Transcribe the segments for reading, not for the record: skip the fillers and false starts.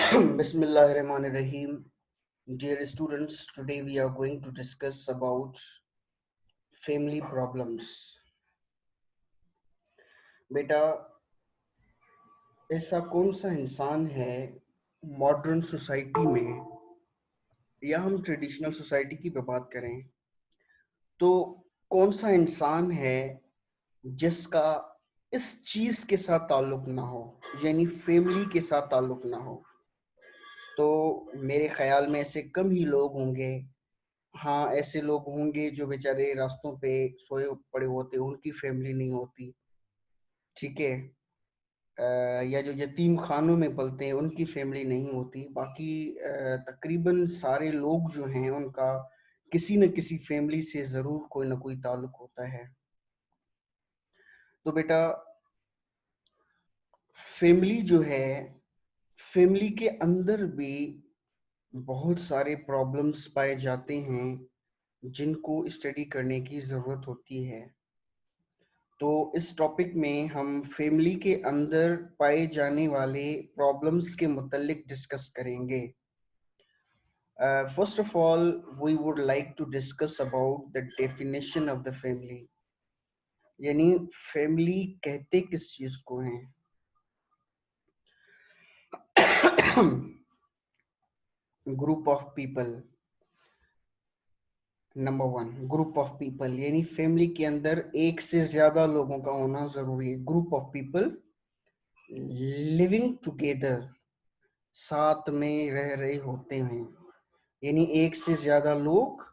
Bismillahirrahmanirrahim. Dear students, today we are going to discuss about family problems. बेटा, ऐसा कौन सा इंसान है मॉडर्न सोसाइटी में, या हम ट्रेडिशनल सोसाइटी की बात करें तो कौन सा इंसान है जिसका इस चीज के साथ ताल्लुक ना हो, यानी फैमिली के साथ ताल्लुक ना हो? तो मेरे ख्याल में ऐसे कम ही लोग होंगे। हाँ, ऐसे लोग होंगे जो बेचारे रास्तों पे सोए पड़े होते, उनकी फैमिली नहीं होती, ठीक है। या जो यतीम खानों में पलते हैं, उनकी फैमिली नहीं होती। बाकी तकरीबन सारे लोग जो हैं उनका किसी न किसी फैमिली से जरूर कोई ना कोई ताल्लुक होता है। तो बेटा, फैमिली जो है, फैमिली के अंदर भी बहुत सारे प्रॉब्लम्स पाए जाते हैं जिनको स्टडी करने की ज़रूरत होती है। तो इस टॉपिक में हम फैमिली के अंदर पाए जाने वाले प्रॉब्लम्स के मुतालिक डिस्कस करेंगे। First of all, we would like to discuss about the definition of the family, यानी फैमिली कहते किस चीज को हैं। Group of people. Number one, group of people, यानी फैमिली के अंदर एक से ज्यादा लोगों का होना जरूरी है। Group of people living together, साथ में रह रहे होते हैं, यानी एक से ज्यादा लोग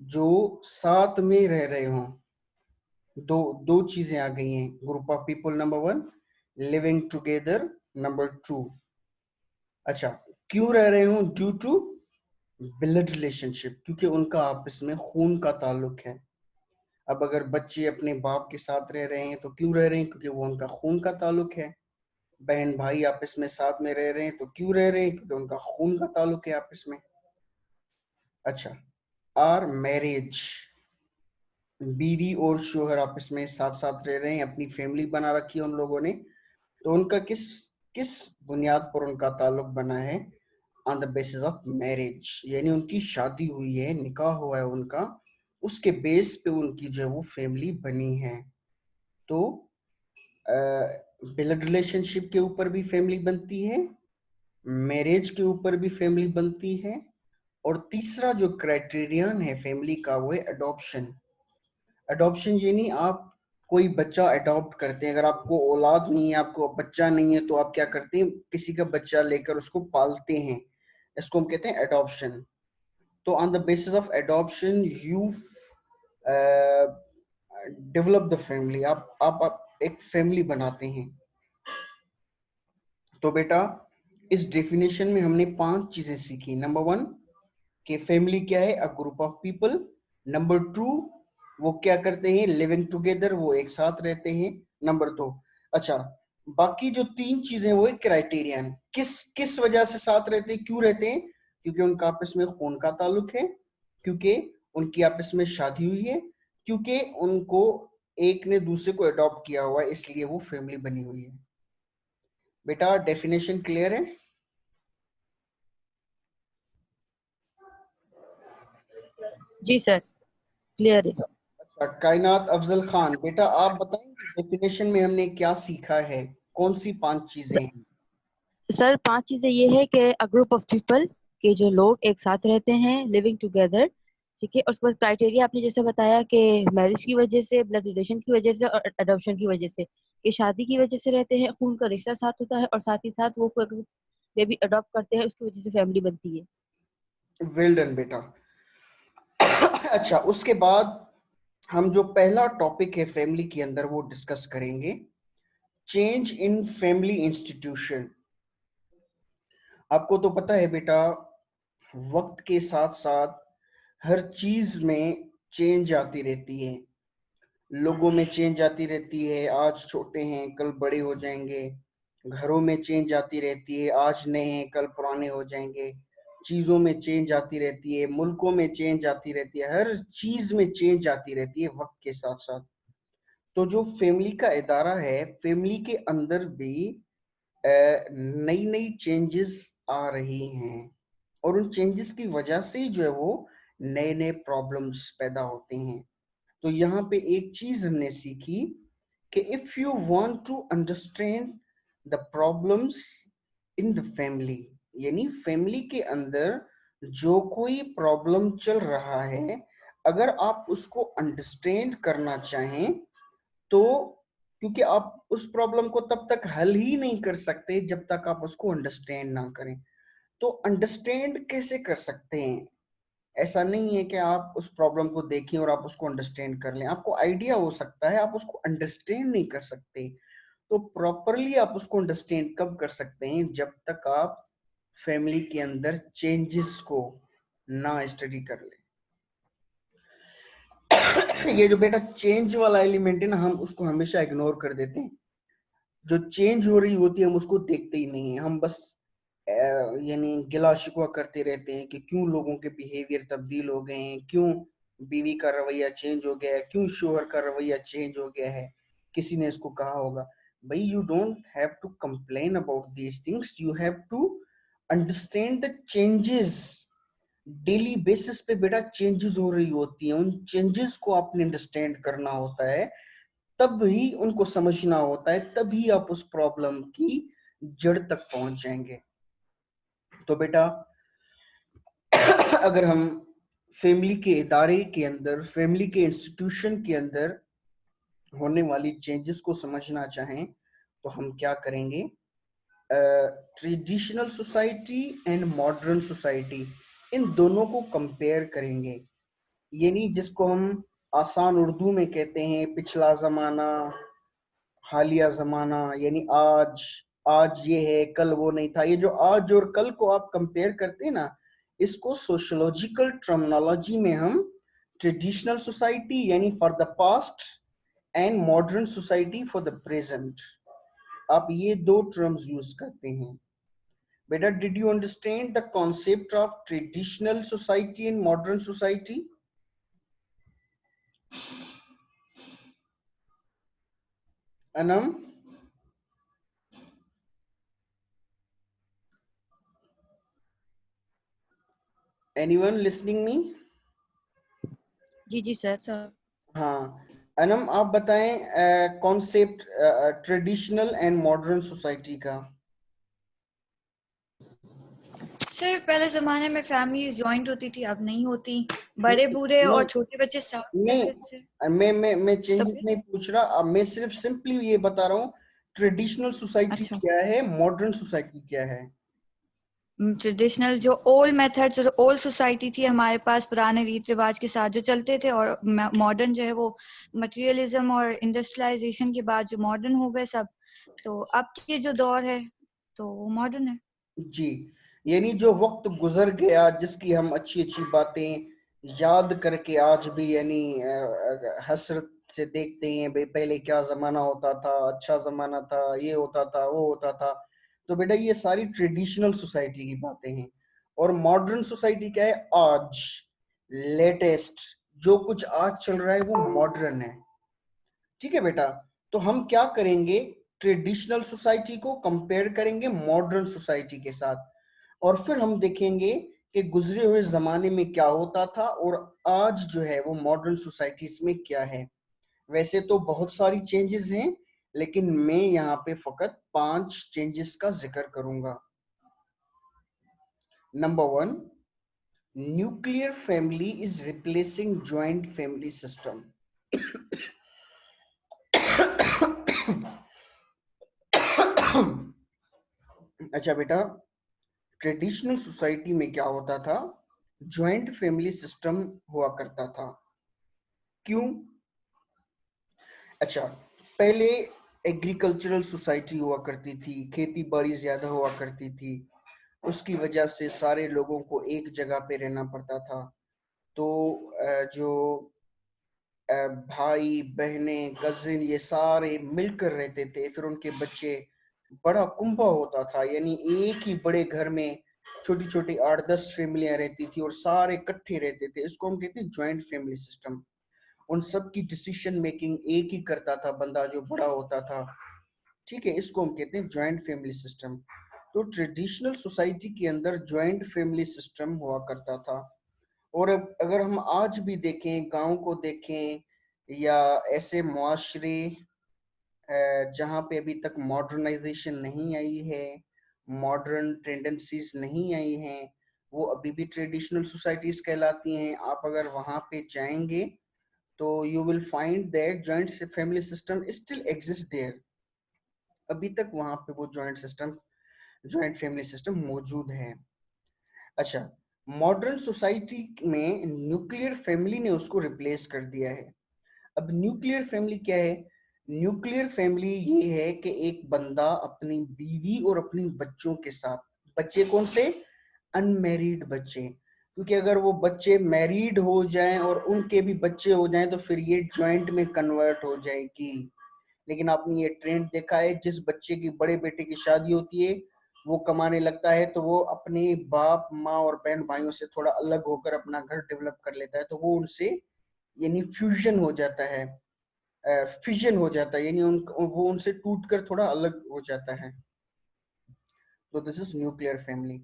जो साथ में रह रहे हों। दो दो चीजें आ गई हैं। Group of people number one, living together number two. अच्छा, क्यों रह रहे हों? ड्यू टू ब्लड रिलेशनशिप, क्योंकि उनका आपस में खून का ताल्लुक है। अब अगर बच्चे अपने बाप के साथ रह रहे हैं तो क्यों रह रहे हैं? क्योंकि वो उनका खून का ताल्लुक है। बहन भाई आपस में साथ में रह रहे हैं तो क्यों रह रहे हैं? क्योंकि उनका खून का ताल्लुक है आपस में। अच्छा, आर मैरिज, बीवी और शोहर आपस में साथ साथ रह रहे हैं, अपनी फैमिली बना रखी है उन लोगों ने, तो उनका किस किस बुनियाद पर उनका ताल्लुक बना है? On the basis of marriage, यानी उनकी शादी हुई है, निकाह हुआ है उनका, उसके बेस पे उनकी जो है वो फैमिली बनी है। तो ब्लड रिलेशनशिप के ऊपर भी फैमिली बनती है, मैरिज के ऊपर भी फैमिली बनती है, और तीसरा जो क्राइटेरियन है फैमिली का वो है अडॉप्शन। अडॉप्शन यानी आप कोई बच्चा अडॉप्ट करते हैं। अगर आपको औलाद नहीं है, आपको बच्चा नहीं है, तो आप क्या करते हैं? किसी का बच्चा लेकर उसको पालते हैं, इसको हम कहते हैं अडॉप्शन। तो on the basis of adoption you develop the family, आप एक फैमिली बनाते हैं। तो बेटा, इस डेफिनेशन में हमने 5 चीजें सीखी। नंबर वन, कि फैमिली क्या है? A group of people. Number two, वो क्या करते हैं? लिविंग टुगेदर, वो एक साथ रहते हैं। नंबर दो, अच्छा, बाकी जो 3 चीजें वो एक क्राइटेरियन, किस किस वजह से साथ रहते हैं, क्यों रहते हैं? क्योंकि उनका आपस में खून का ताल्लुक है, क्योंकि उनकी आपस में शादी हुई है, क्योंकि उनको एक ने दूसरे को अडॉप्ट किया हुआ है, इसलिए वो फैमिली बनी हुई है। बेटा, डेफिनेशन क्लियर है? जी सर, क्लियर है। अच्छा, कायनात अफजल खान, बेटा आप बताएंगे डेफिनेशन में हमने क्या सीखा है? कौन सी 5 चीजें हैं? सर 5 चीजें ये है कि अ ग्रुप ऑफ पीपल, के जो लोग एक साथ रहते हैं, लिविंग टुगेदर, ठीक है। और उसके बाद क्राइटेरिया आपने जैसे बताया कि मैरिज की वजह से, ब्लड रिलेशन की वजह से और अडॉप्शन की वजह से, कि शादी की वजह से रहते हैं, खून का रिश्ता साथ होता है, और साथ ही साथ वो कोई बेबी अडॉप्ट करते हैं, उसकी वजह से फैमिली बनती है। वेल डन बेटा। अच्छा, उसके बाद हम जो पहला टॉपिक है फैमिली के अंदर वो डिस्कस करेंगे, चेंज इन फैमिली इंस्टीट्यूशन। आपको तो पता है बेटा, वक्त के साथ साथ हर चीज में चेंज आती रहती है, लोगों में चेंज आती रहती है। आज छोटे हैं, कल बड़े हो जाएंगे। घरों में चेंज आती रहती है, आज नए हैं, कल पुराने हो जाएंगे। चीजों में चेंज आती रहती है, मुल्कों में चेंज आती रहती है, हर चीज में चेंज आती रहती है वक्त के साथ साथ। तो जो फैमिली का इदारा है, फैमिली के अंदर भी नई नई चेंजेस आ रही हैं और उन चेंजेस की वजह से जो है वो नए नए प्रॉब्लम्स पैदा होते हैं। तो यहाँ पे एक चीज हमने सीखी कि if you want to understand the problems in the family, यानी फैमिली के अंदर जो कोई प्रॉब्लम चल रहा है, अगर आप उसको अंडरस्टैंड करना चाहें तो, क्योंकि आप उस प्रॉब्लम को तब तक हल ही नहीं कर सकते जब तक आप उसको अंडरस्टैंड ना करें। तो अंडरस्टैंड कैसे कर सकते हैं? ऐसा नहीं है कि आप उस प्रॉब्लम को देखें और आप उसको अंडरस्टैंड कर लें। आपको आइडिया हो सकता है, आप उसको अंडरस्टैंड नहीं कर सकते। तो प्रॉपरली आप उसको अंडरस्टैंड कब कर सकते हैं? जब तक आप फैमिली के अंदर चेंजेस को ना स्टडी कर ले। ये जो बेटा चेंज वाला एलिमेंट है ना, हम उसको हमेशा इग्नोर कर देते हैं। जो चेंज हो रही होती है हम उसको देखते ही नहीं है, हम बस यानी गिला शिकवा करते रहते हैं कि क्यों लोगों के बिहेवियर तब्दील हो गए हैं, क्यों बीवी का रवैया चेंज हो गया है, क्यों शोहर का रवैया चेंज हो गया है। किसी ने इसको कहा होगा, भाई you don't have to complain about these things, you have to understand the changes. Daily basis पे बेटा चेंजेस हो रही होती है, उन चेंजेस को आपने अंडरस्टैंड करना होता है, तब ही उनको समझना होता है, तभी आप उस प्रॉब्लम की जड़ तक पहुंच जाएंगे। तो बेटा अगर हम फैमिली के इदारे के अंदर, फैमिली के इंस्टीट्यूशन के अंदर होने वाली चेंजेस को समझना चाहें तो हम क्या करेंगे? Traditional society and modern society, इन दोनों को कंपेयर करेंगे। यानी जिसको हम आसान उर्दू में कहते हैं पिछला जमाना, हालिया जमाना, यानी आज, आज ये है कल वो नहीं था। ये जो आज और कल को आप कंपेयर करते हैं ना, इसको सोशियोलॉजिकल टर्मिनोलॉजी में हम ट्रेडिशनल सोसाइटी यानी for the past and modern society for the present, आप ये दो टर्म्स यूज करते हैं। बेटा did you understand the concept of traditional society and modern society? Anam, anyone listening me? जी जी सर। हाँ अनम, आप बताएं concept traditional and modern society का। सर पहले जमाने में फैमिली जॉइंट होती थी, अब नहीं होती। बड़े बूढ़े और नहीं छोटे बच्चे साथ रहते थे। नहीं, मैं चेंजेस तभी नहीं पूछ रहा, अब मैं सिर्फ सिंपली ये बता रहा हूँ ट्रेडिशनल सोसाइटी अच्छा, क्या है, मॉडर्न सोसाइटी क्या है। ट्रेडिशनल जो ओल्ड मेथड, जो ओल्ड सोसाइटी थी हमारे पास, पुराने रीति रिवाज के साथ जो चलते थे, और मॉडर्न जो है वो मटेरियलिज्म और इंडस्ट्रियलाइजेशन के बाद जो मॉडर्न हो गए सब। तो अब के जो दौर है तो वो मॉडर्न है। जी, यानी जो वक्त गुजर गया जिसकी हम अच्छी अच्छी बातें याद करके आज भी यानी हसरत से देखते हैं, भाई पहले क्या जमाना होता था, अच्छा जमाना था, ये होता था वो होता था। तो बेटा ये सारी ट्रेडिशनल सोसाइटी की बातें हैं। और मॉडर्न सोसाइटी क्या है? आज लेटेस्ट जो कुछ आज चल रहा है वो मॉडर्न है। ठीक है बेटा, तो हम क्या करेंगे? ट्रेडिशनल सोसाइटी को कंपेयर करेंगे मॉडर्न सोसाइटी के साथ, और फिर हम देखेंगे कि गुजरे हुए जमाने में क्या होता था और आज जो है वो मॉडर्न सोसाइटीज में क्या है। वैसे तो बहुत सारी चेंजेस हैं, लेकिन मैं यहाँ पे फकत 5 चेंजेस का जिक्र करूंगा। Number 1, nuclear family is replacing joint family system. अच्छा बेटा, ट्रेडिशनल सोसाइटी में क्या होता था? ज्वाइंट फैमिली सिस्टम हुआ करता था। क्यों? अच्छा, पहले एग्रीकल्चरल सोसाइटी हुआ करती थी, खेती बाड़ी ज्यादा हुआ करती थी, उसकी वजह से सारे लोगों को एक जगह पे रहना पड़ता था। तो जो भाई बहने कजिन ये सारे मिलकर रहते थे, फिर उनके बच्चे, बड़ा कुंभा होता था, यानी एक ही बड़े घर में छोटी छोटी 8-10 फैमिलियां रहती थी और सारे इकट्ठे रहते थे। इसको हम कहते हैं ज्वाइंट फैमिली सिस्टम। उन सब की डिसीजन मेकिंग एक ही करता था बंदा जो बड़ा होता था। ठीक है, इसको हम कहते हैं जॉइंट फैमिली सिस्टम। तो ट्रेडिशनल सोसाइटी के अंदर जॉइंट फैमिली सिस्टम हुआ करता था। और अब अगर हम आज भी देखें, गांव को देखें या ऐसे मुआशरे जहाँ पे अभी तक मॉडर्नाइजेशन नहीं आई है, मॉडर्न टेंडेंसीज नहीं आई हैं, वो अभी भी ट्रेडिशनल सोसाइटीज कहलाती हैं। आप अगर वहाँ पे जाएंगे तो you will find that joint family system still exist there. अभी तक वहाँ पे वो जॉइंट फैमिली सिस्टम मौजूद है। अच्छा, मॉडर्न सोसाइटी में न्यूक्लियर फैमिली ने उसको रिप्लेस कर दिया है। अब न्यूक्लियर फैमिली क्या है? न्यूक्लियर फैमिली ये है कि एक बंदा अपनी बीवी और अपने बच्चों के साथ, बच्चे कौन से? अनमैरिड बच्चे, क्योंकि अगर वो बच्चे मैरिड हो जाएं और उनके भी बच्चे हो जाएं तो फिर ये जॉइंट में कन्वर्ट हो जाएगी। लेकिन आपने ये ट्रेंड देखा है, जिस बच्चे की, बड़े बेटे की शादी होती है, वो कमाने लगता है तो वो अपने बाप माँ और बहन भाइयों से थोड़ा अलग होकर अपना घर डेवलप कर लेता है। तो वो उनसे यानी फ्यूजन हो जाता है, फिजन हो जाता है, यानी वो उनसे टूटकर थोड़ा अलग हो जाता है। तो दिस इज न्यूक्लियर फैमिली।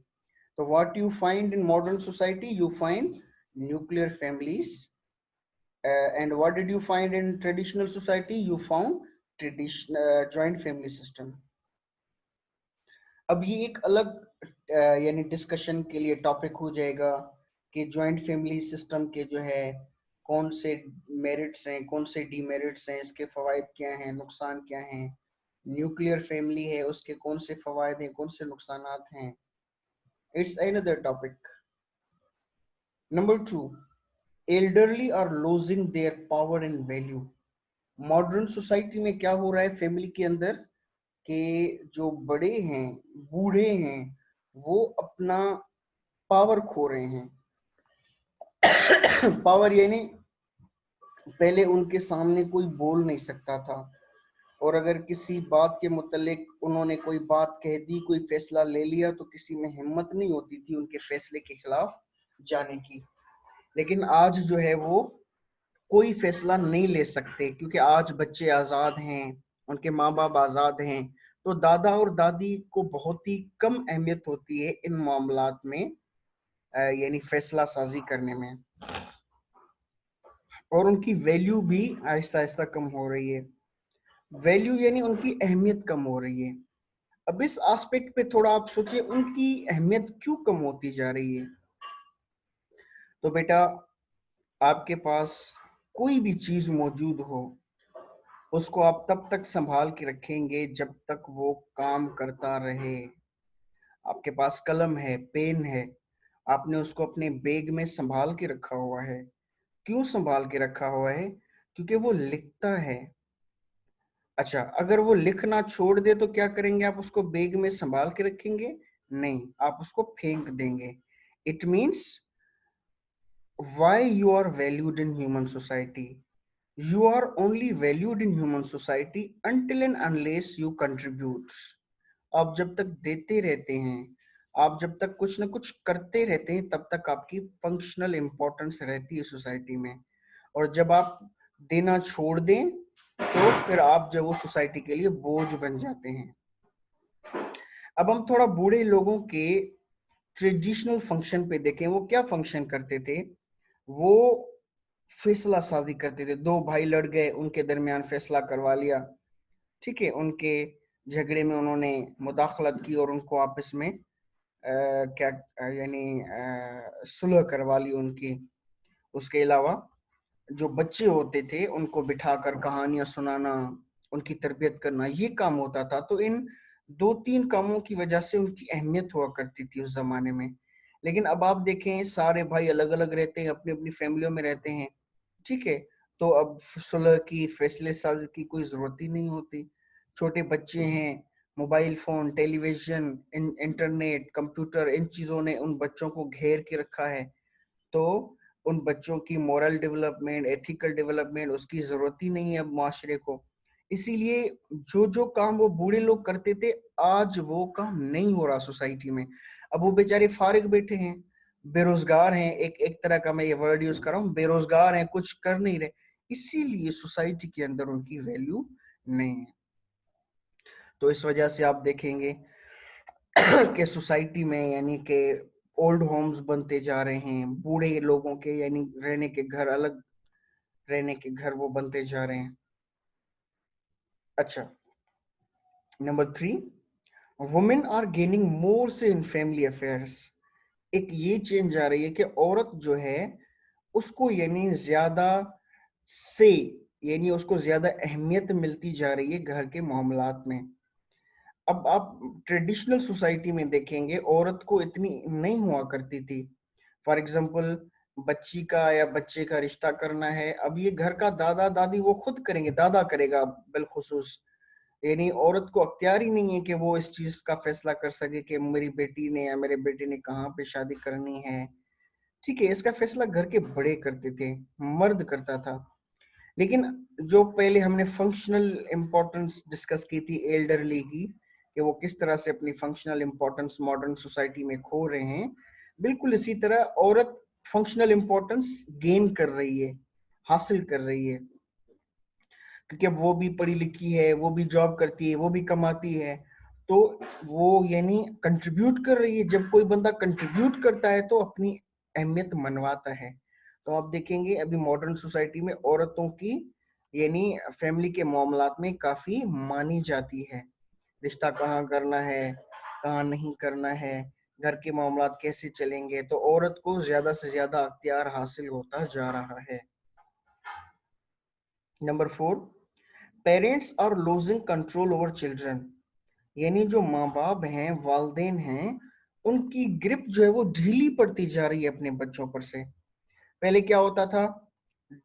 तो what you find in modern society? You find nuclear families. And what did you find in traditional society? You found traditional joint family system. अब ये एक अलग यानी डिस्कशन के लिए टॉपिक हो जाएगा कि जॉइंट फैमिली सिस्टम के जो है कौन से मेरिट्स हैं, कौन से डीमेरिट्स हैं, इसके फवायद क्या हैं, नुकसान क्या हैं। न्यूक्लियर फैमिली है, उसके कौन से फवायद हैं, कौन से नुकसानात हैं। It's another topic. Number 2, elderly are losing their power and value. Modern society में क्या हो रहा है फैमिली के अंदर कि जो बड़े हैं, बूढ़े हैं, वो अपना पावर खो रहे हैं। पावर यानी पहले उनके सामने कोई बोल नहीं सकता था, और अगर किसी बात के मुतालिक उन्होंने कोई बात कह दी, कोई फैसला ले लिया, तो किसी में हिम्मत नहीं होती थी उनके फैसले के खिलाफ जाने की। लेकिन आज जो है वो कोई फैसला नहीं ले सकते, क्योंकि आज बच्चे आजाद हैं, उनके माँ बाप आजाद हैं। तो दादा और दादी को बहुत ही कम अहमियत होती है इन मामलात में, यानी फैसला साजी करने में, और उनकी वैल्यू भी आहिस्ता आहिस्ता कम हो रही है। वैल्यू यानी उनकी अहमियत कम हो रही है। अब इस एस्पेक्ट पे थोड़ा आप सोचिए, उनकी अहमियत क्यों कम होती जा रही है? तो बेटा, आपके पास कोई भी चीज मौजूद हो, उसको आप तब तक संभाल के रखेंगे जब तक वो काम करता रहे। आपके पास कलम है, पेन है, आपने उसको अपने बैग में संभाल के रखा हुआ है। क्यों संभाल के रखा हुआ है? क्योंकि वो लिखता है। अच्छा, अगर वो लिखना छोड़ दे तो क्या करेंगे आप? उसको बैग में संभाल के रखेंगे? नहीं, आप उसको फेंक देंगे। It means why you are valued in human society? You are only valued in human society until and unless you contribute. आप जब तक देते रहते हैं, आप जब तक कुछ ना कुछ करते रहते हैं, तब तक आपकी फंक्शनल इंपॉर्टेंस रहती है सोसाइटी में। और जब आप देना छोड़ दें तो फिर आप जब वो सोसाइटी के लिए बोझ बन जाते हैं। अब हम थोड़ा बूढ़े लोगों के ट्रेडिशनल फंक्शन पे देखें। वो क्या फंक्शन करते थे? वो फैसला साजी करते थे। दो भाई लड़ गए, उनके दरमियान फैसला करवा लिया, ठीक है, उनके झगड़े में उन्होंने मुदाखलत की और उनको आपस में क्या यानी सुलह करवा ली उनकी। उसके अलावा जो बच्चे होते थे उनको बिठाकर कहानियां सुनाना, उनकी तरबियत करना, ये काम होता था। तो इन 2-3 कामों की वजह से उनकी अहमियत हुआ करती थी उस जमाने में। लेकिन अब आप देखें, सारे भाई अलग अलग रहते हैं, अपनी अपनी फैमिलियों में रहते हैं, ठीक है। तो अब सुलह की, फैसले साजी की कोई जरूरत ही नहीं होती। छोटे बच्चे हैं, mobile phone, television, internet, computer, इन चीजों ने उन बच्चों को घेर के रखा है। तो उन बच्चों की मोरल डेवलपमेंट, एथिकल डेवलपमेंट, उसकी जरूरत ही नहीं है अब माशरे को। इसीलिए जो जो काम वो बूढ़े लोग करते थे, आज वो काम नहीं हो रहा सोसाइटी में। अब वो बेचारे फारिग बैठे हैं, बेरोजगार हैं, एक एक तरह का मैं ये वर्ड यूज कर रहा हूँ, बेरोजगार हैं, कुछ कर नहीं रहे, इसीलिए सोसाइटी के अंदर उनकी वैल्यू नहीं है। तो इस वजह से आप देखेंगे कि सोसाइटी में यानी कि ओल्ड होम्स बनते जा रहे हैं, बूढ़े लोगों के यानी रहने के घर, अलग रहने के घर वो बनते जा रहे हैं। अच्छा, number 3, women are gaining more say in family affairs. एक ये चेंज आ रही है कि औरत जो है उसको यानी ज्यादा से यानी उसको ज्यादा अहमियत मिलती जा रही है घर के मामलात में। अब आप ट्रेडिशनल सोसाइटी में देखेंगे औरत को इतनी नहीं हुआ करती थी। फॉर एग्जाम्पल, बच्ची का या बच्चे का रिश्ता करना है, अब ये घर का दादा दादी वो खुद करेंगे, दादा करेगा बिलखुसूस। यानी औरत को अख्तियार ही नहीं है कि वो इस चीज का फैसला कर सके कि मेरी बेटी ने या मेरे बेटे ने कहाँ पे शादी करनी है। ठीक है, इसका फैसला घर के बड़े करते थे, मर्द करता था। लेकिन जो पहले हमने फंक्शनल इंपॉर्टेंस डिस्कस की थी एल्डरली की, कि वो किस तरह से अपनी फंक्शनल इंपॉर्टेंस मॉडर्न सोसाइटी में खो रहे हैं, बिल्कुल इसी तरह औरत फंक्शनल इंपॉर्टेंस गेन कर रही है, हासिल कर रही है, क्योंकि अब वो भी पढ़ी लिखी है, वो भी जॉब करती है, वो भी कमाती है, तो वो यानी कंट्रीब्यूट कर रही है। जब कोई बंदा कंट्रीब्यूट करता है तो अपनी अहमियत मनवाता है। तो आप देखेंगे अभी मॉडर्न सोसाइटी में औरतों की यानी फैमिली के मामलात में काफी मानी जाती है। रिश्ता कहाँ करना है, कहाँ नहीं करना है, घर के मामलात कैसे चलेंगे, तो औरत को ज्यादा से ज्यादा अख्तियार हासिल होता जा रहा है। Number 4, parents are losing control over children. यानी जो माँ बाप हैं, वालदेन हैं, उनकी ग्रिप जो है वो ढीली पड़ती जा रही है अपने बच्चों पर से। पहले क्या होता था,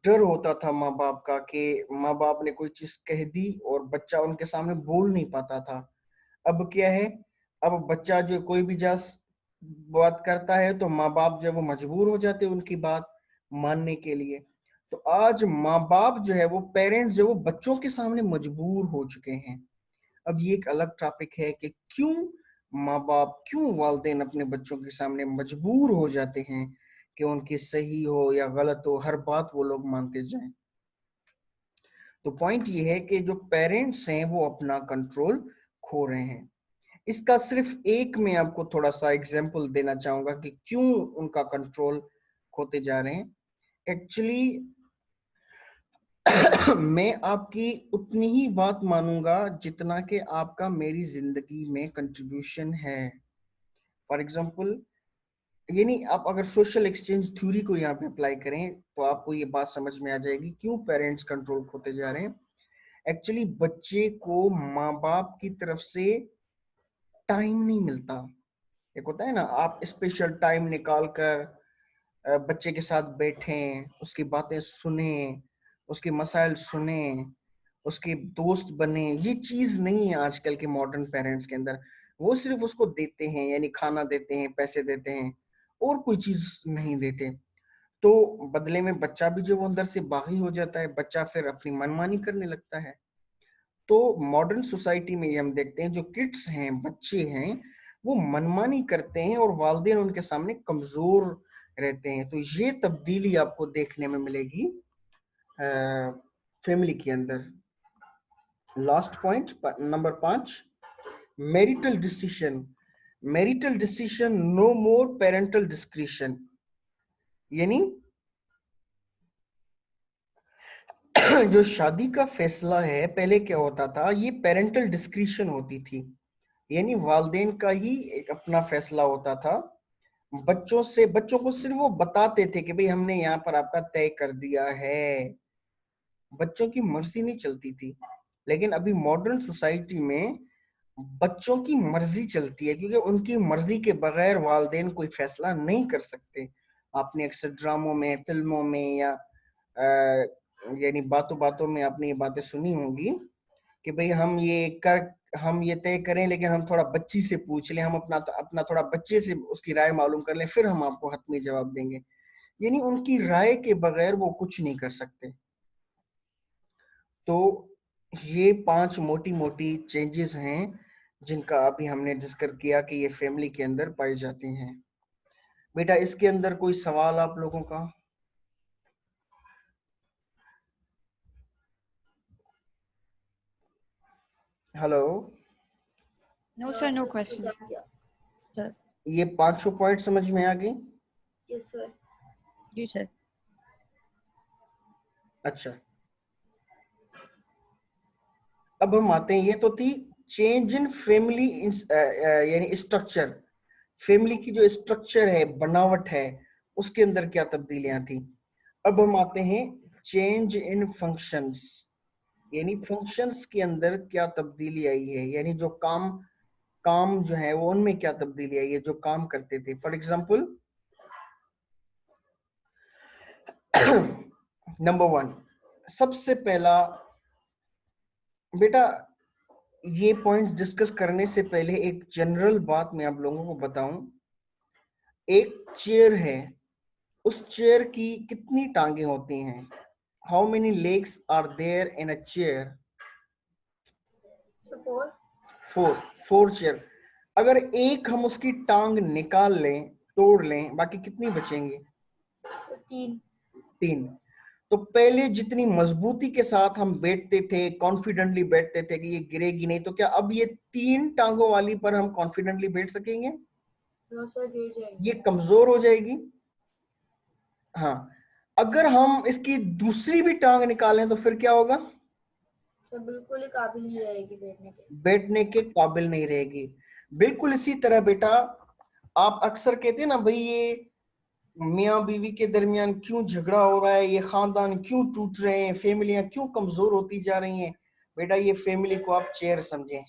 डर होता था माँ बाप का कि माँ बाप ने कोई चीज कह दी और बच्चा उनके सामने बोल नहीं पाता था। अब क्या है, अब बच्चा जो कोई भी बात करता है तो माँ बाप जो है वो मजबूर हो जाते हैं उनकी बात मानने के लिए। तो आज माँ बाप जो है वो पेरेंट्स जो वो बच्चों के सामने मजबूर हो चुके हैं। अब ये एक अलग टॉपिक है कि क्यों माँ बाप, क्यों वालिदैन अपने बच्चों के सामने मजबूर हो जाते हैं कि उनकी सही हो या गलत हो, हर बात वो लोग मानते जाएं। तो पॉइंट ये है कि जो पेरेंट्स हैं वो अपना कंट्रोल खो रहे हैं। इसका सिर्फ एक मैं आपको थोड़ा सा एग्जांपल देना चाहूंगा कि क्यों उनका कंट्रोल खोते जा रहे हैं। एक्चुअली मैं आपकी उतनी ही बात मानूंगा जितना कि आपका मेरी जिंदगी में कंट्रीब्यूशन है। फॉर एग्जांपल, यानी आप अगर सोशल एक्सचेंज थ्योरी को यहाँ पे अप्लाई करें तो आपको ये बात समझ में आ जाएगी क्यों पेरेंट्स कंट्रोल खोते जा रहे हैं। एक्चुअली बच्चे को माँ बाप की तरफ से टाइम नहीं मिलता। एक होता है ना, आप स्पेशल टाइम निकाल कर बच्चे के साथ बैठें, उसकी बातें सुने, उसके मसाइल सुने, उसके दोस्त बने, ये चीज नहीं है आजकल के मॉडर्न पेरेंट्स के अंदर। वो सिर्फ उसको देते हैं, यानी खाना देते हैं, पैसे देते हैं, और कोई चीज नहीं देते। तो बदले में बच्चा भी जो वो अंदर से बागी हो जाता है, बच्चा फिर अपनी मनमानी करने लगता है। तो मॉडर्न सोसाइटी में ये हम देखते हैं जो किड्स हैं, बच्चे हैं, वो मनमानी करते हैं और वालिदैन उनके सामने कमजोर रहते हैं। तो ये तब्दीली आपको देखने में मिलेगी फैमिली के अंदर। Last point number 5, marital decision. Marital decision no more parental discretion. यानी जो शादी का फैसला है, पहले क्या होता था, ये पेरेंटल डिस्क्रिशन होती थी, यानी वालिदैन का ही एक अपना फैसला होता था। बच्चों को सिर्फ वो बताते थे कि भाई हमने यहाँ पर आपका तय कर दिया है, बच्चों की मर्जी नहीं चलती थी। लेकिन अभी मॉडर्न सोसाइटी में बच्चों की मर्जी चलती है, क्योंकि उनकी मर्जी के बगैर वालिदैन कोई फैसला नहीं कर सकते। आपने अक्सर ड्रामों में, फिल्मों में या यानी बातों बातों में आपने ये बातें सुनी होंगी कि भाई हम ये तय करें, लेकिन हम थोड़ा बच्ची से पूछ लें, हम अपना थोड़ा बच्चे से उसकी राय मालूम कर लें, फिर हम आपको हतमी जवाब देंगे। यानी उनकी राय के बगैर वो कुछ नहीं कर सकते। तो ये 5 मोटी मोटी चेंजेस हैं जिनका अभी हमने जिक्र किया कि ये फैमिली के अंदर पाई जाती हैं। बेटा, इसके अंदर कोई सवाल आप लोगों का? Hello. No sir, no question. Sir. ये 500 पॉइंट समझ में आ गई? Yes sir. जी सर। अच्छा, अब हम आते हैं, ये तो थी चेंज इन फैमिली यानी स्ट्रक्चर, फैमिली की जो स्ट्रक्चर है, बनावट है, उसके अंदर क्या तब्दीलियां थी। अब हम आते हैं चेंज इन फंक्शंस, यानी फंक्शंस के अंदर क्या तब्दीली आई है, यानी जो काम काम जो है वो उनमें क्या तब्दीली आई है, जो काम करते थे। फॉर एग्जाम्पल नंबर 1, सबसे पहला बेटा, ये पॉइंट्स डिस्कस करने से पहले एक जनरल बात मैं आप लोगों को बताऊं। एक चेयर है, उस चेयर की कितनी टांगे होती हैं? How many legs are there in a chair? Four. Four chair. अगर एक हम उसकी टांग निकाल लें, तोड़ लें, बाकी कितनी बचेंगी? 3। 3। तो पहले जितनी मजबूती के साथ हम बैठते थे, कॉन्फिडेंटली बैठते थे कि ये गिरेगी नहीं, तो क्या अब ये 3 टांगों वाली पर हम कॉन्फिडेंटली बैठ सकेंगे? नो सर, गिर जाएंगे। ये कमजोर हो जाएगी। हाँ, अगर हम इसकी दूसरी भी टांग निकालें तो फिर क्या होगा? सर बिल्कुल ही काबिल नहीं रहेगी बैठने के। बैठने के काबिल नहीं रहेगी। बिल्कुल इसी तरह बेटा, आप अक्सर कहते हैं ना भाई, ये मियाँ बीवी के दरमियान क्यों झगड़ा हो रहा है, ये खानदान क्यों टूट रहे हैं, फैमिलियां क्यों कमजोर होती जा रही हैं। बेटा ये फैमिली को आप चेयर समझें,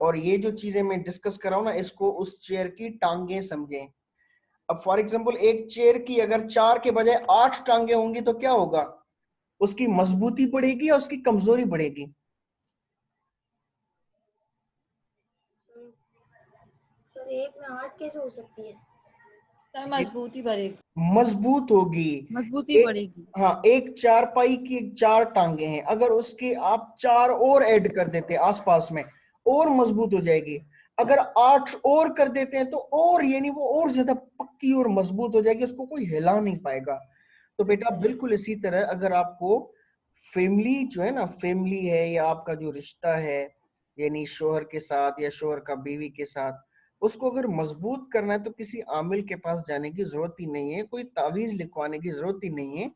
और ये जो चीजें मैं डिस्कस कर रहा हूं ना, इसको उस चेयर की टांगे समझें। अब फॉर एग्जांपल एक चेयर की अगर 4 के बजाय 8 टांगे होंगी तो क्या होगा? उसकी मजबूती बढ़ेगी या उसकी कमजोरी बढ़ेगी? सर एक में 8 कैसे हो सकती है? सर मजबूती बढ़ेगी। मजबूत होगी। मजबूती एक, बढ़ेगी। हाँ, एक चारपाई की 4 टांगे हैं, अगर उसके आप 4 और ऐड कर देते आसपास में, और मजबूत हो जाएगी। अगर 8 और कर देते हैं तो और, यानी वो और ज्यादा पक्की और मजबूत हो जाएगी, उसको कोई हिला नहीं पाएगा। तो बेटा बिल्कुल इसी तरह अगर आपको फैमिली जो है ना, फैमिली है या आपका जो रिश्ता है, यानी शोहर के साथ या शोहर का बीवी के साथ, उसको अगर मजबूत करना है तो किसी आमिल के पास जाने की जरूरत ही नहीं है, कोई तावीज लिखवाने की जरूरत ही नहीं है।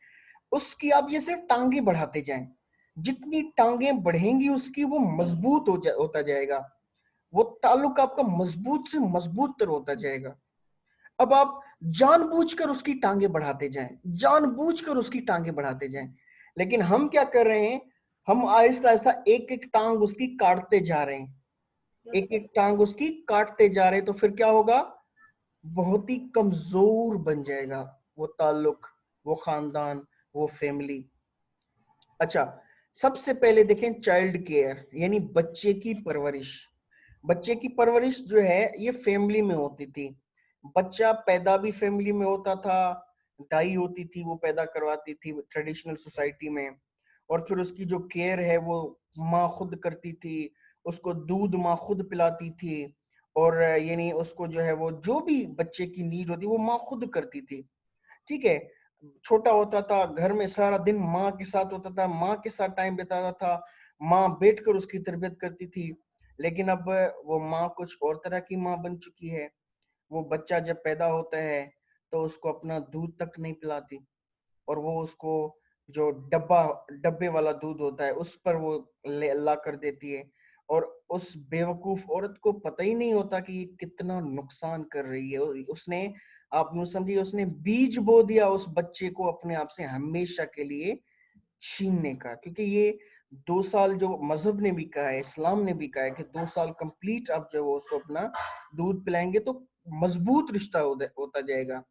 उसकी आप ये सिर्फ टांगे बढ़ाते जाएं, जितनी टांगे बढ़ेंगी उसकी वो मजबूत होता जाएगा, वो ताल्लुक आपका मजबूत से मजबूत तर होता जाएगा। अब आप जानबूझकर उसकी टांगे बढ़ाते जाएं, जानबूझकर उसकी टांगे बढ़ाते जाएं, लेकिन हम क्या कर रहे हैं, हम आहिस्ता आहिस्ता एक एक टांग उसकी काटते जा रहे हैं, एक एक टांग उसकी काटते जा रहे हैं। तो फिर क्या होगा? बहुत ही कमजोर बन जाएगा वो ताल्लुक, वो खानदान, वो फैमिली। अच्छा, सबसे पहले देखें चाइल्ड केयर, यानी बच्चे की परवरिश। बच्चे की परवरिश जो है ये फैमिली में होती थी। बच्चा पैदा भी फैमिली में होता था, दाई होती थी वो पैदा करवाती थी ट्रेडिशनल सोसाइटी में, और फिर उसकी जो केयर है वो माँ खुद करती थी, उसको दूध माँ खुद पिलाती थी, और यानी उसको जो है वो जो भी बच्चे की नीड होती वो माँ खुद करती थी। ठीक है, छोटा होता था, घर में सारा दिन माँ के साथ होता था, माँ के साथ टाइम बिताता था, माँ बैठकर उसकी तरबियत करती थी। लेकिन अब वो माँ कुछ और तरह की माँ बन चुकी है। वो बच्चा जब पैदा होता है तो उसको अपना दूध तक नहीं पिलाती, और वो उसको जो डब्बे वाला दूध होता है उस पर वो ला कर देती है, और उस बेवकूफ औरत को पता ही नहीं होता कि ये कितना नुकसान कर रही है। उसने, आप यूं समझिए, उसने बीज बो दिया उस बच्चे को अपने आप से हमेशा के लिए छीनने का। क्योंकि ये 2 साल जो मजहब ने भी कहा है, इस्लाम ने भी कहा है कि 2 साल कंप्लीट आप जो उसको अपना दूध पिलाएंगे तो मजबूत रिश्ता होता जाएगा।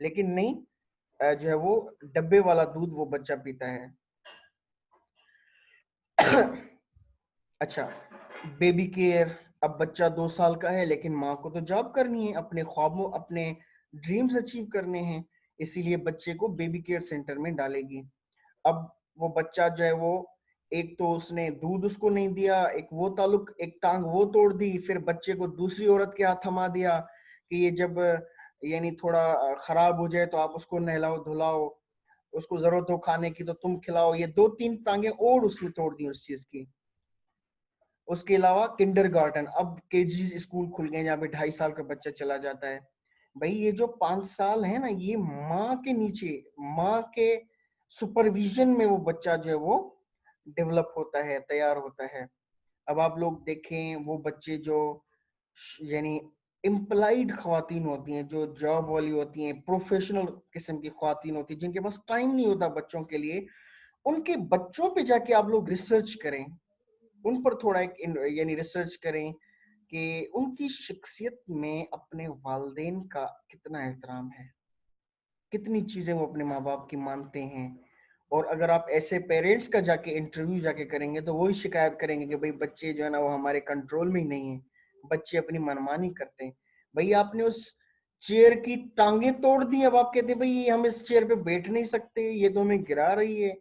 लेकिन नहीं, जो है वो डब्बे वाला दूध वो बच्चा पीता है। अच्छा, बेबी केयर। अब बच्चा 2 साल का है लेकिन माँ को तो जॉब करनी है, अपने ख्वाबों, अपने ड्रीम्स अचीव करने हैं, इसीलिए बच्चे को बेबी केयर सेंटर में डालेगी। अब वो बच्चा जो है वो, एक तो उसने दूध उसको नहीं दिया, एक वो ताल्लुक, एक टांग वो तोड़ दी, फिर बच्चे को दूसरी औरत के हाथ थमा दिया कि ये जब यानी थोड़ा खराब हो जाए तो आप उसको नहलाओ धुलाओ, उसको जरूरत हो खाने की तो तुम खिलाओ। ये 2-3 टांगे और उसने तोड़ दी उस चीज की। उसके अलावा किंडरगार्टन, अब केजी स्कूल खुल गए जहाँ पे 2.5 साल का बच्चा चला जाता है। भाई ये जो 5 साल है ना, ये माँ के नीचे, माँ के सुपरविजन में वो बच्चा जो है वो डेवलप होता है, तैयार होता है। अब आप लोग देखें वो बच्चे जो यानी एम्प्लॉयड खवातीन होती हैं, जो जॉब वाली होती हैं, प्रोफेशनल किस्म की खवातीन होती हैं, जिनके पास टाइम नहीं होता बच्चों के लिए, उनके बच्चों पे जाके आप लोग रिसर्च करें, उन पर थोड़ा एक यानी रिसर्च करें कि उनकी शख्सियत में अपने वालिदैन का कितना एहतराम है, कितनी चीजें वो अपने माँ बाप की मानते हैं। और अगर आप ऐसे पेरेंट्स का जाके इंटरव्यू जाके करेंगे तो वही शिकायत करेंगे कि भाई बच्चे जो है ना वो हमारे कंट्रोल में ही नहीं है, बच्चे अपनी मनमानी करते हैं। भाई आपने उस चेयर की टांगे तोड़ दी, अब आप कहते हैं भाई हम इस चेयर पे बैठ नहीं सकते, ये तो हमें गिरा रही है।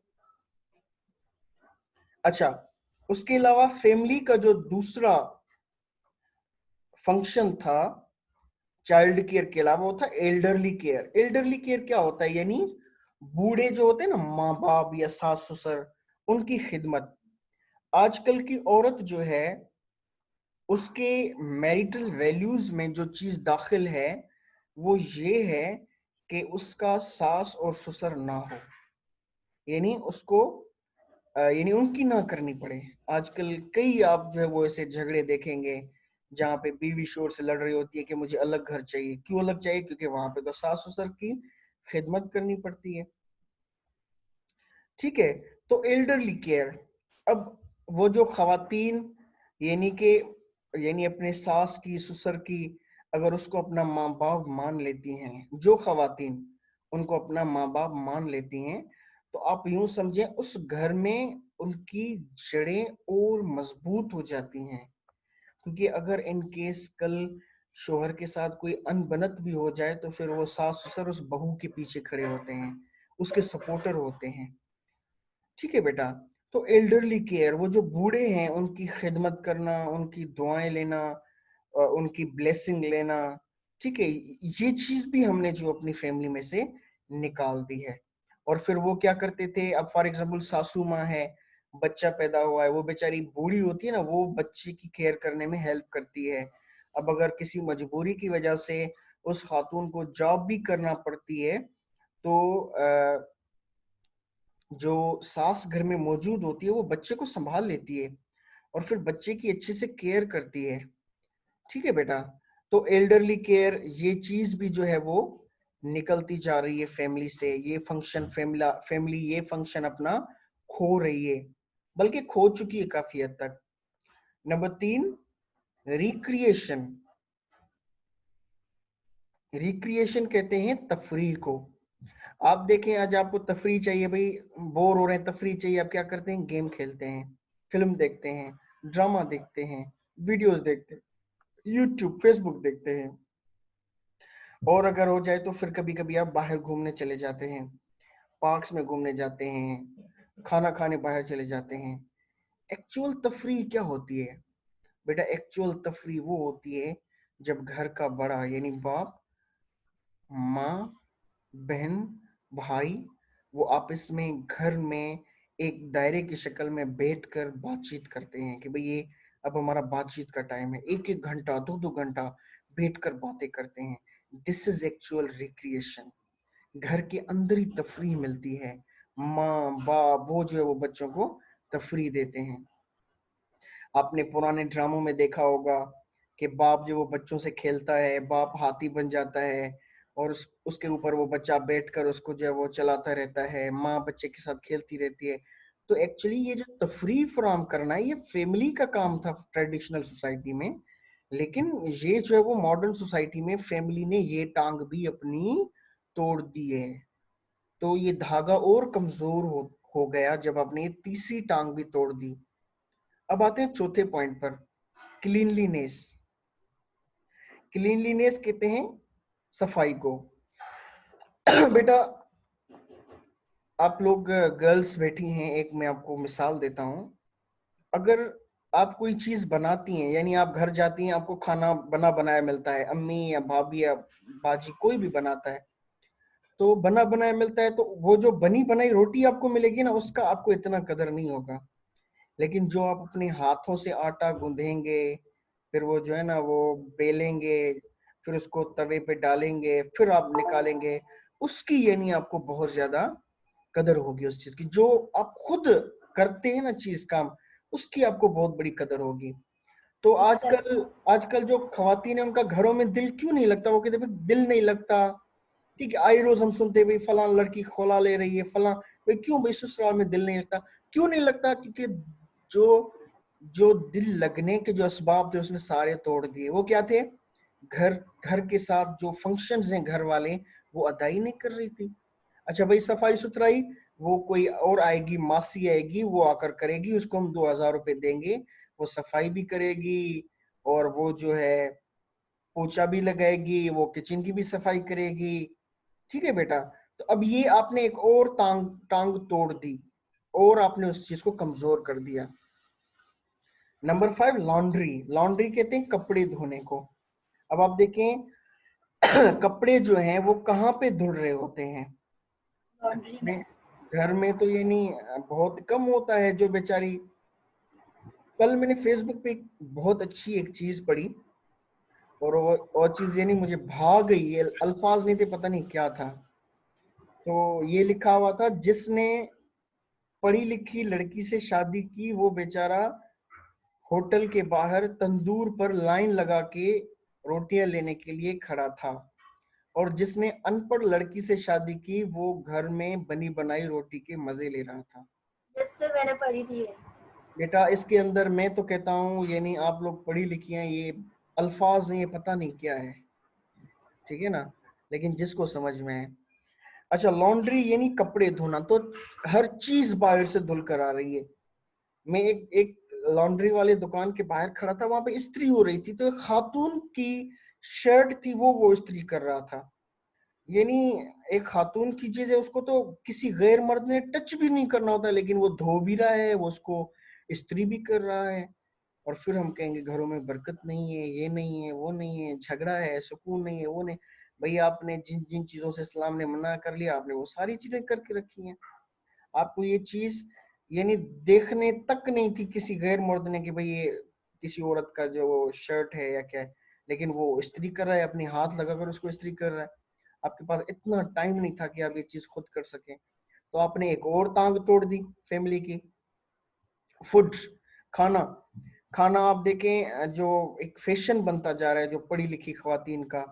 अच्छा, उसके अलावा फैमिली का जो दूसरा फंक्शन था चाइल्ड केयर के अलावा, वो था एल्डरली केयर। एल्डरली केयर क्या होता है, यानी बूढ़े जो होते हैं ना, माँ बाप या सास ससुर, उनकी खिदमत। आजकल की औरत जो है उसके मैरिटल वैल्यूज में जो चीज दाखिल है वो ये है कि उसका सास और ससुर ना हो, यानी उसको यानी उनकी ना करनी पड़े। आजकल कई आप जो है वो ऐसे झगड़े देखेंगे जहाँ पे बीवी शोर से लड़ रही होती है कि मुझे अलग घर चाहिए। क्यों अलग चाहिए? क्योंकि वहां पे तो सास ससुर की खिदमत करनी पड़ती है। ठीक है, तो एल्डरली केयर। अब वो जो खवातीन यानी कि यानी अपने सास की ससुर की अगर उसको अपना माँ बाप मान लेती हैं, जो खवातीन उनको अपना माँ बाप मान लेती हैं, तो आप यूं समझें उस घर में उनकी जड़ें और मजबूत हो जाती हैं। क्योंकि अगर इन केस कल शोहर के साथ कोई अनबनत भी हो जाए तो फिर वो सास ससुर उस बहू के पीछे खड़े होते हैं, उसके सपोर्टर होते हैं। ठीक है बेटा, तो एल्डरली केयर, वो जो बूढ़े हैं उनकी खिदमत करना, उनकी दुआएं लेना, उनकी ब्लेसिंग लेना। ठीक है, ये चीज भी हमने जो अपनी फैमिली में से निकाल दी है। और फिर वो क्या करते थे, अब फॉर एग्जाम्पल सासू माँ है, बच्चा पैदा हुआ है, वो बेचारी बूढ़ी होती है ना, वो बच्चे की केयर करने में हेल्प करती है। अब अगर किसी मजबूरी की वजह से उस खातून को जॉब भी करना पड़ती है तो जो सास घर में मौजूद होती है वो बच्चे को संभाल लेती है और फिर बच्चे की अच्छे से केयर करती है। ठीक है बेटा, तो एल्डरली केयर ये चीज भी जो है वो निकलती जा रही है फैमिली से। ये फंक्शन फैमिली ये फंक्शन अपना खो रही है, बल्कि खो चुकी है काफी हद तक। Number 3, recreation. रिक्रिएशन कहते हैं तफरीह को। आप देखें आज आपको तफरीह चाहिए, भाई बोर हो रहे हैं, तफरीह चाहिए, आप क्या करते हैं? गेम खेलते हैं, फिल्म देखते हैं, ड्रामा देखते हैं, वीडियोस देखते हैं, यूट्यूब फेसबुक देखते हैं। और अगर हो जाए तो फिर कभी कभी आप बाहर घूमने चले जाते हैं, पार्क्स में घूमने जाते हैं, खाना खाने बाहर चले जाते हैं। एक्चुअल तफरीह क्या होती है बेटा? एक्चुअल तफरीह वो होती है जब घर का बड़ा यानी बाप, माँ, बहन, भाई, वो आपस में घर में एक दायरे की शक्ल में बैठकर बातचीत करते हैं कि भाई ये अब हमारा बातचीत का टाइम है। 1-1 घंटा 2-2 घंटा बैठकर बातें करते हैं। This is actual recreation. घर के अंदर ही तफरीह मिलती है। माँ बाप वो जो है वो बच्चों को तफरीह देते हैं। आपने पुराने ड्रामों में देखा होगा कि बाप जो वो बच्चों से खेलता है, बाप हाथी बन जाता है और उसके ऊपर वो बच्चा बैठकर उसको जो है वो चलाता रहता है, माँ बच्चे के साथ खेलती रहती है। तो एक्चुअली ये जो तफरीह फराहम करना है ये फैमिली का काम था ट्रेडिशनल सोसाइटी में, लेकिन ये जो है वो मॉडर्न सोसाइटी में फैमिली ने ये टांग भी अपनी तोड़ दी है। तो ये धागा और कमजोर हो गया जब आपने ये तीसरी टांग भी तोड़ दी। अब आते हैं चौथे पॉइंट पर, क्लीनलीनेस। क्लीनलीनेस कहते हैं सफाई को। बेटा आप लोग गर्ल्स बैठी हैं, एक मैं आपको मिसाल देता हूं। अगर आप कोई चीज बनाती हैं, यानी आप घर जाती हैं, आपको खाना बना बनाया मिलता है, अम्मी या भाभी या बाजी कोई भी बनाता है, तो बना बनाया मिलता है, तो वो जो बनी बनाई रोटी आपको मिलेगी ना, उसका आपको इतना कदर नहीं होगा। लेकिन जो आप अपने हाथों से आटा गूंदेंगे, फिर वो जो है ना वो बेलेंगे, फिर उसको तवे पे डालेंगे, फिर आप निकालेंगे, उसकी यानी आपको बहुत ज्यादा कदर होगी उस चीज की। जो आप खुद करते हैं ना चीज काम, उसकी आपको बहुत बड़ी कदर होगी। तो आजकल आजकल जो खवातीन है उनका घरों में दिल क्यों नहीं लगता? वो कहते भाई दिल नहीं लगता, ठीक है। आई रोज हम सुनते भाई फलां लड़की खोला ले रही है, फलां, भाई क्यों भाई ससुराल में दिल नहीं लगता? क्यों नहीं लगता? क्योंकि जो जो दिल लगने के जो असबाब थे उसने सारे तोड़ दिए। वो क्या थे? घर घर के साथ जो फंक्शंस हैं घर वाले, वो अदा ही नहीं कर रही थी। अच्छा भाई सफाई सुथराई वो कोई और आएगी, मासी आएगी, वो आकर करेगी, उसको हम 2000 रुपए देंगे, वो सफाई भी करेगी और वो जो है पोछा भी लगाएगी, वो किचन की भी सफाई करेगी, ठीक है बेटा। तो अब ये आपने एक और टांग टांग तोड़ दी और आपने उस चीज को कमजोर कर दिया। Number 5, laundry. लॉन्ड्री कहते हैं कपड़े धोने को। अब आप देखें कपड़े जो हैं वो कहाँ पे धुल रहे होते हैं? लॉन्ड्री में। घर में तो ये नहीं, बहुत कम होता है। जो बेचारी, कल मैंने फेसबुक पे एक बहुत अच्छी एक चीज पढ़ी और वो और चीज ये नहीं, मुझे भाग गई, ये अल्फाज नहीं थे, पता नहीं क्या था। तो ये लिखा हुआ था, जिसने पढ़ी लिखी लड़की से शादी की वो बेचारा होटल के बाहर तंदूर पर लाइन लगा के रोटियां लेने के लिए खड़ा था, और जिसने अनपढ़ लड़की से शादी की वो घर में बनी बनाई रोटी के मजे ले रहा था। जिससे मैंने पढ़ी थी ये। बेटा इसके अंदर मैं तो कहता हूँ, ये नहीं आप लोग पढ़ी लिखी हैं, ये अल्फाज नहीं, ये पता नहीं क्या है, ठीक है ना, लेकिन जिसको समझ में है। अच्छा, लॉन्ड्री यानी कपड़े धोना, तो हर चीज बाहर से धुल कर आ रही है। मैं एक लॉन्ड्री वाले दुकान के बाहर खड़ा था, वहां पे इस्त्री हो रही थी, तो एक खातून की शर्ट थी, वो इस्त्री कर रहा था। यानी एक खातून की चीज है, उसको तो किसी गैर मर्द ने टच भी नहीं करना होता, लेकिन वो धो भी रहा है, वो उसको इस्त्री भी कर रहा है। और फिर हम कहेंगे घरों में बरकत नहीं है, ये नहीं है, वो नहीं है, झगड़ा है, सुकून नहीं है, वो नहीं। भाई आपने जिन जिन चीजों से इस्लाम ने मना कर लिया, आपने वो सारी चीजें करके रखी हैं। आपको ये चीज यानी देखने तक नहीं थी किसी गैर मर्द ने कि भाई ये किसी औरत का जो शर्ट है या क्या है, लेकिन वो इस्त्री कर रहा है, अपने हाथ लगाकर उसको इस्त्री कर रहा है। आपके पास इतना टाइम नहीं था कि आप ये चीज खुद कर सकें, तो आपने एक और टांग तोड़ दी फैमिली की। फूड, खाना। खाना आप देखें जो एक फैशन बनता जा रहा है, जो पढ़ी लिखी खवातीन का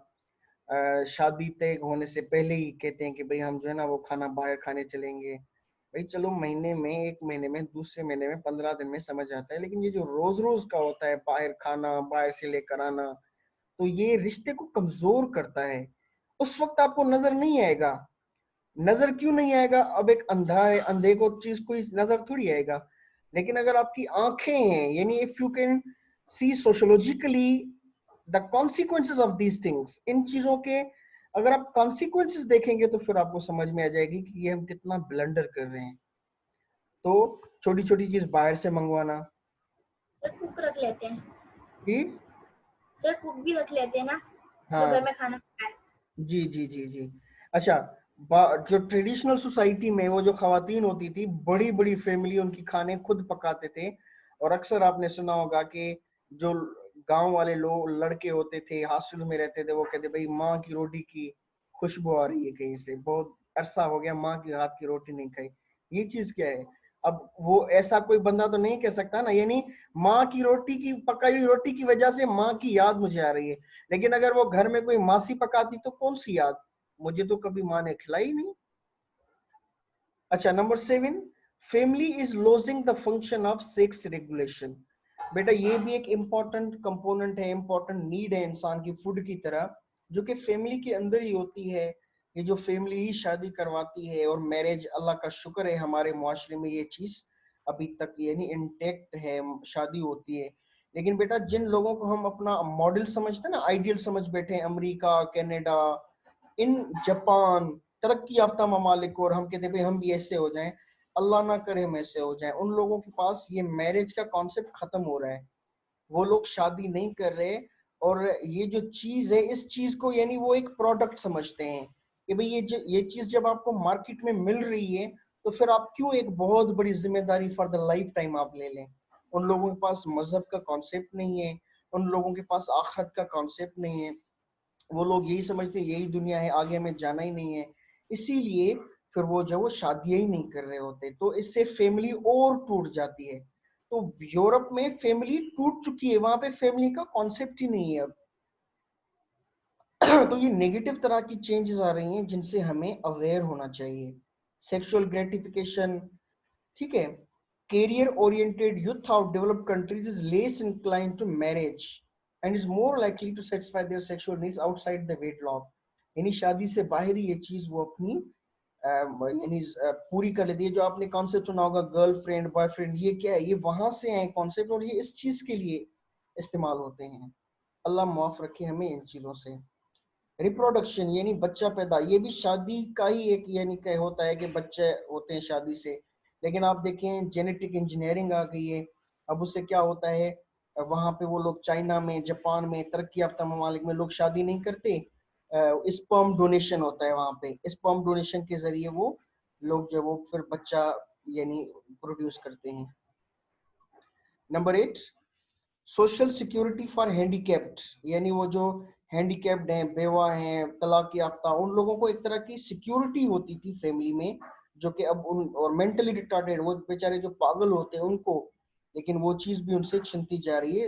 शादी तय होने से पहले ही कहते हैं कि भाई हम जो है ना वो खाना बाहर खाने चलेंगे। भाई चलो महीने में, एक महीने में, दूसरे महीने में, 15 दिन में समझ आता है, लेकिन ये जो रोज रोज का होता है बाहर खाना, बाहर से लेकर आना, तो ये रिश्ते को कमजोर करता है। उस वक्त आपको नजर नहीं आएगा। नजर क्यों नहीं आएगा? अब एक अंधा है, अंधे को चीज कोई नजर थोड़ी आएगा। लेकिन अगर आपकी आंखें हैं, यानी if you can see sociologically the consequences of these things, इन चीजों के अगर आप कॉन्सिक्वेंसेस देखेंगे तो फिर आपको समझ में आ जाएगी कि ये हम कितना ब्लंडर कर रहे हैं। तो छोटी छोटी चीज बाहर से मंगवाना, सर कुक रख लेते हैं। कि सर कुक भी रख लेते हैं ना, जो हाँ घर में खाना पकाए। जी जी जी जी। अच्छा, जो ट्रेडिशनल सोसाइटी में वो जो खवातीन होती थी, बड़ी बड़ी फैमिली, उनकी खाने खुद पकाते थे। और अक्सर आपने सुना होगा कि जो गांव वाले लोग लड़के होते थे, हॉस्टल में रहते थे, वो कहते भाई माँ की रोटी की खुशबू आ रही है कहीं से, बहुत अरसा हो गया माँ के हाथ की रोटी नहीं खाई। ये चीज क्या है? अब वो ऐसा कोई बंदा तो नहीं कह सकता ना, यानी माँ की रोटी की पकाई हुई रोटी की वजह से माँ की याद मुझे आ रही है। लेकिन अगर वो घर में कोई मासी पकाती तो कौन सी याद? मुझे तो कभी माँ ने खिलाई नहीं। अच्छा, number 7, family is losing the function of sex regulation. बेटा ये भी एक इम्पोर्टेंट कंपोनेंट है, इम्पोर्टेंट नीड है इंसान की, फूड की तरह, जो कि फैमिली के अंदर ही होती है। ये जो फैमिली ही शादी करवाती है, और मैरिज, अल्लाह का शुक्र है हमारे मुआशरे में ये चीज अभी तक यानी इंटेक्ट है, शादी होती है। लेकिन बेटा जिन लोगों को हम अपना मॉडल समझते हैं ना, आइडियल समझ बैठे हैं, अमेरिका, कनाडा, इन जापान, तरक्की याफ्ता ममालिक, और हम कहते हैं भाई हम भी ऐसे हो जाएं, अल्लाह ना करे हम ऐसे हो जाएं, उन लोगों के पास ये मैरिज का कॉन्सेप्ट खत्म हो रहा है। वो लोग शादी नहीं कर रहे, और ये जो चीज है, इस चीज को यानी वो एक प्रोडक्ट समझते हैं कि भाई ये चीज जब आपको मार्केट में मिल रही है, तो फिर आप क्यों एक बहुत बड़ी जिम्मेदारी फॉर द लाइफ टाइम आप ले लें। उन लोगों के पास मजहब का कॉन्सेप्ट नहीं है, उन लोगों के पास आखिरत का कॉन्सेप्ट नहीं है, वो लोग यही समझते हैं यही दुनिया है, आगे हमें जाना ही नहीं है, इसीलिए फिर वो जो वो शादियां ही नहीं कर रहे होते, तो इससे फैमिली और टूट जाती है। तो यूरोप में फैमिली टूट चुकी है, वहां पे फैमिली का कॉन्सेप्ट ही नहीं है अब। तो ये नेगेटिव तरह की चेंजेस आ रही हैं जिनसे हमें अवेयर होना चाहिए। सेक्सुअल ग्रेटिफिकेशन, ठीक है, career oriented youth of developed countries is less inclined to marriage and is more likely to satisfy their sexual needs outside the wedlock। यानी शादी से बाहर ही ये चीज वो अपनी यानी पूरी कर लेती है। जो आपने कॉन्सेप्ट सुना होगा गर्लफ्रेंड बॉयफ्रेंड, ये क्या है, ये वहां से आए कॉन्सेप्ट और ये इस चीज के लिए इस्तेमाल होते हैं। अल्लाह माफ रखे हमें इन चीजों से। रिप्रोडक्शन यानी बच्चा पैदा, ये भी शादी का ही एक यानी क्या होता है कि बच्चे होते हैं शादी से, लेकिन आप देखें जेनेटिक इंजीनियरिंग आ गई है। अब उससे क्या होता है, वहां पे वो लोग चाइना में जापान में तरक्की याफ्ता ममालिक में लोग शादी नहीं करते, स्पर्म डोनेशन होता है वहां पे, स्पर्म डोनेशन के जरिए वो लोग जो वो फिर बच्चा यानी प्रोड्यूस करते हैं। Number 8, social security for handicapped, यानी वो जो हैंडीकैप्ड हैं, बेवा हैं, तलाक याफ्ता, उन लोगों को एक तरह की सिक्योरिटी होती थी फैमिली में, जो कि अब उन और मेंटली रिटार्डेड वो बेचारे जो पागल होते हैं उनको, लेकिन वो चीज भी उनसे छीनती जा रही है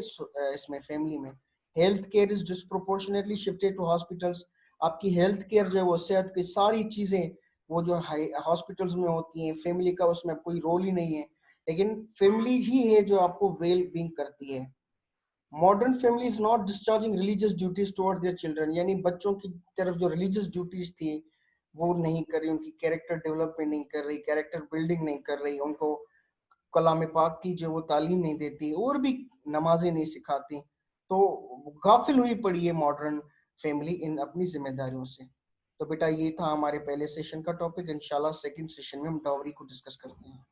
इसमें फैमिली में। Health care is disproportionately shifted to hospitals. आपकी हेल्थ केयर जो है वो सेहत की सारी चीजें वो जो हॉस्पिटल्स में होती हैं, फैमिली का उसमें कोई रोल ही नहीं है, लेकिन फैमिली ही है जो आपको वेल बीइंग करती है। Modern family is not discharging religious duties toward their children, यानी बच्चों की तरफ जो रिलीजियस ड्यूटीज थी वो नहीं कर रही, उनकी कैरेक्टर डेवलपमेंट नहीं कर रही, कैरेक्टर बिल्डिंग नहीं कर रही, उनको कलाम पाक की जो वो तालीम नहीं देती और भी नमाजें नहीं सिखाती, तो गाफिल हुई पड़ी है मॉडर्न फैमिली इन अपनी जिम्मेदारियों से। तो बेटा ये था हमारे पहले सेशन का टॉपिक। इंशाल्लाह सेकंड सेशन में हम डाउरी को डिस्कस करते हैं।